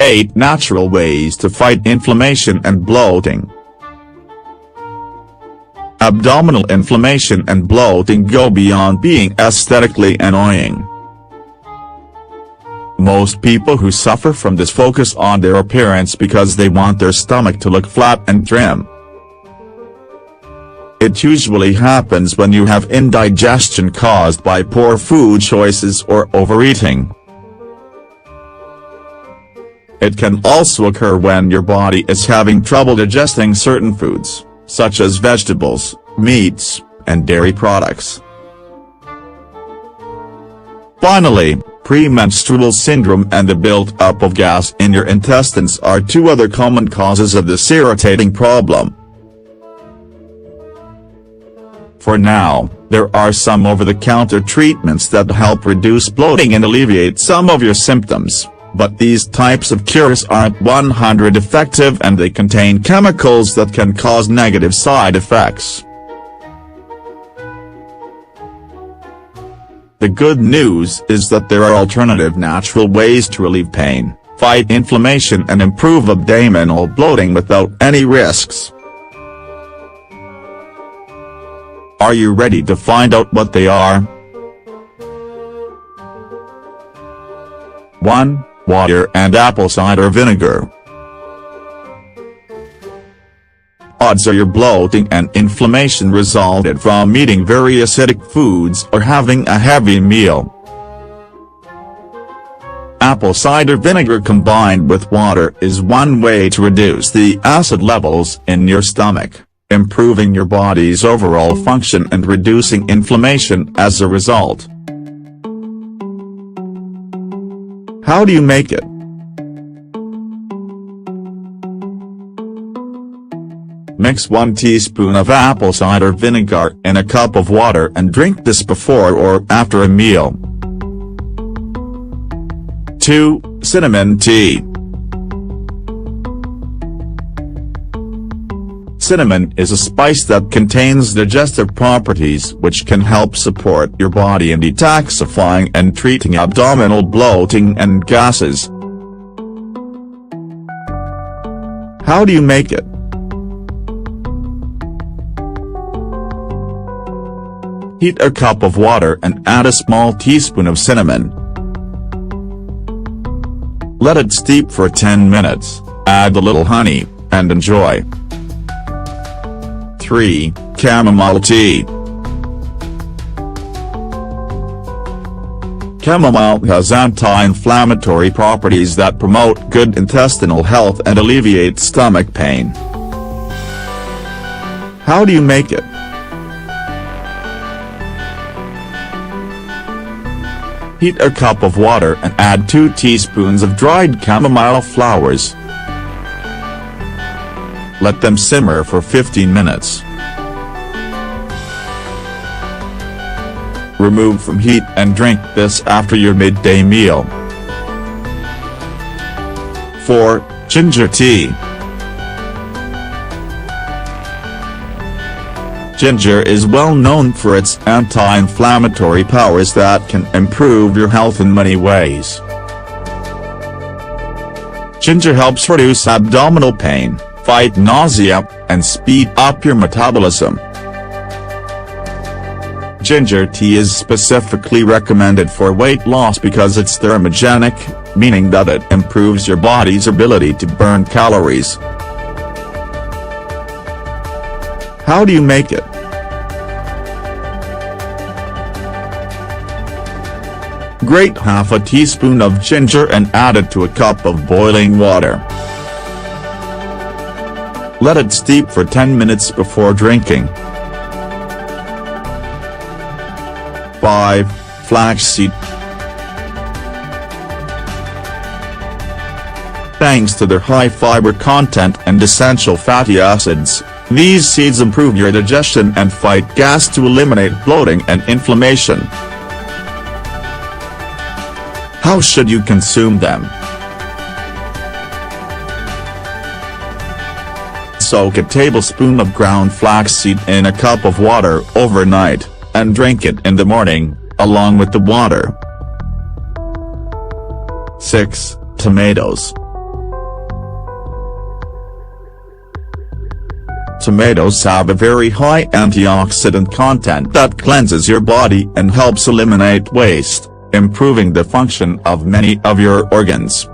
8 natural ways to fight inflammation and bloating. Abdominal inflammation and bloating go beyond being aesthetically annoying. Most people who suffer from this focus on their appearance because they want their stomach to look flat and trim. It usually happens when you have indigestion caused by poor food choices or overeating. It can also occur when your body is having trouble digesting certain foods, such as vegetables, meats, and dairy products. Finally, premenstrual syndrome and the build-up of gas in your intestines are 2 other common causes of this irritating problem. For now, there are some over-the-counter treatments that help reduce bloating and alleviate some of your symptoms, but these types of cures aren't 100% effective and they contain chemicals that can cause negative side effects. The good news is that there are alternative natural ways to relieve pain, fight inflammation and improve abdominal bloating without any risks. Are you ready to find out what they are? 1. Water and apple cider vinegar. Odds are your bloating and inflammation resulted from eating very acidic foods or having a heavy meal. Apple cider vinegar combined with water is one way to reduce the acid levels in your stomach, improving your body's overall function and reducing inflammation as a result. How do you make it? Mix 1 teaspoon of apple cider vinegar in a cup of water and drink this before or after a meal. 2. Cinnamon tea. Cinnamon is a spice that contains digestive properties which can help support your body in detoxifying and treating abdominal bloating and gases. How do you make it? Heat a cup of water and add a small teaspoon of cinnamon. Let it steep for 10 minutes, add a little honey, and enjoy. 3. Chamomile tea. Chamomile has anti-inflammatory properties that promote good intestinal health and alleviate stomach pain. How do you make it? Heat a cup of water and add 2 teaspoons of dried chamomile flowers. Let them simmer for 15 minutes. Remove from heat and drink this after your midday meal. 4. Ginger tea. Ginger is well known for its anti-inflammatory powers that can improve your health in many ways. Ginger helps reduce abdominal pain, fight nausea, and speed up your metabolism. Ginger tea is specifically recommended for weight loss because it's thermogenic, meaning that it improves your body's ability to burn calories. How do you make it? Grate half a teaspoon of ginger and add it to a cup of boiling water. Let it steep for 10 minutes before drinking. 5. Flaxseed. Thanks to their high fiber content and essential fatty acids, these seeds improve your digestion and fight gas to eliminate bloating and inflammation. How should you consume them? Soak a tablespoon of ground flaxseed in a cup of water overnight, and drink it in the morning, along with the water. 6. Tomatoes. tomatoes have a very high antioxidant content that cleanses your body and helps eliminate waste, improving the function of many of your organs.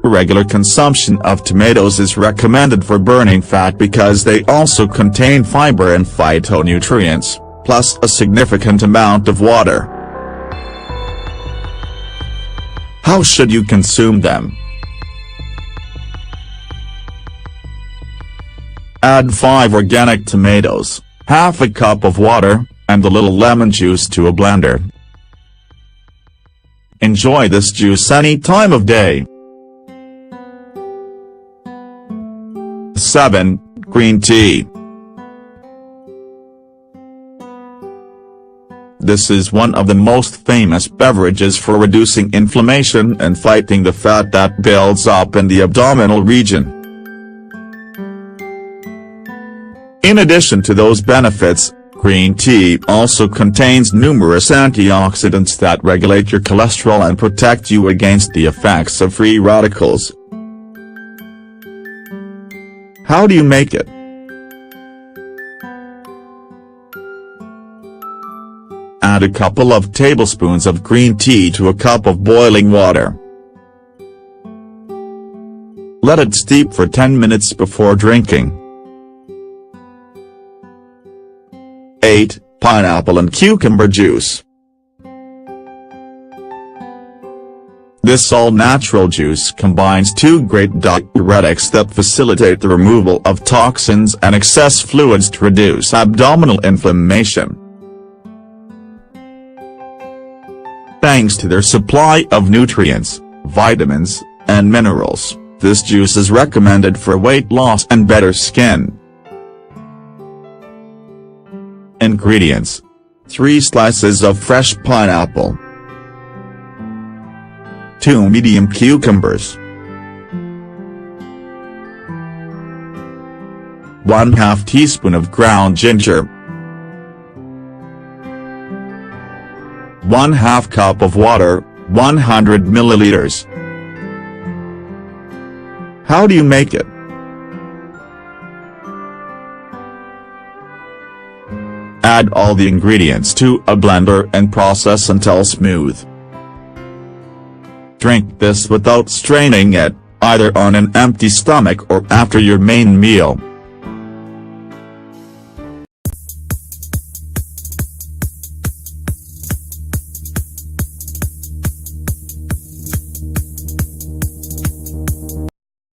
Regular consumption of tomatoes is recommended for burning fat because they also contain fiber and phytonutrients, plus a significant amount of water. How should you consume them? Add 5 organic tomatoes, half a cup of water, and a little lemon juice to a blender. Enjoy this juice any time of day. 7. Green tea. This is one of the most famous beverages for reducing inflammation and fighting the fat that builds up in the abdominal region. In addition to those benefits, green tea also contains numerous antioxidants that regulate your cholesterol and protect you against the effects of free radicals. How do you make it? Add a couple of tablespoons of green tea to a cup of boiling water. Let it steep for 10 minutes before drinking. 8. Pineapple and cucumber juice. This all-natural juice combines 2 great diuretics that facilitate the removal of toxins and excess fluids to reduce abdominal inflammation. Thanks to their supply of nutrients, vitamins, and minerals, this juice is recommended for weight loss and better skin. Ingredients: 3 slices of fresh pineapple, 2 medium cucumbers, 1/2 teaspoon of ground ginger, 1/2 cup of water, 100 milliliters. How do you make it? Add all the ingredients to a blender and process until smooth. Drink this without straining it, either on an empty stomach or after your main meal.